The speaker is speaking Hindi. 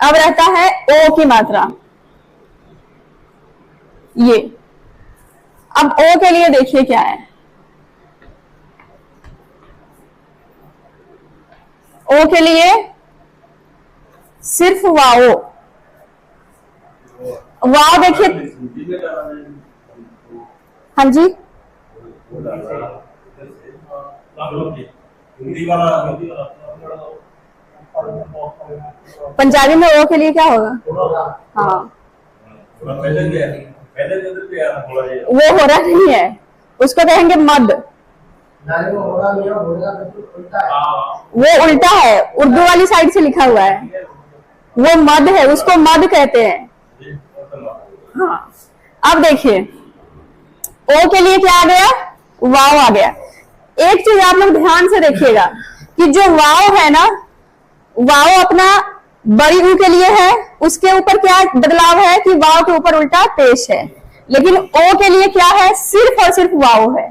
अब रहता है ओ की मात्रा, ये। अब ओ के लिए देखिए क्या है, ओ के लिए सिर्फ वाओ, वाओ देखिए, हाँ जी, पंजाबी में ओ के लिए क्या होगा? हाँ, वो हो रहा नहीं है, उसको कहेंगे मद। वो उल्टा है, उर्दू वाली साइड से लिखा हुआ है, वो मद है, उसको मद कहते हैं। हाँ, अब देखिए ओ के लिए क्या आ गया? वाव आ गया। एक चीज आप लोग ध्यान से देखिएगा कि जो वाव है ना, वाव अपना बड़ी ऊ के लिए है, उसके ऊपर क्या बदलाव है कि वाव के ऊपर उल्टा पेश है, लेकिन ओ के लिए क्या है? सिर्फ और सिर्फ वाव है।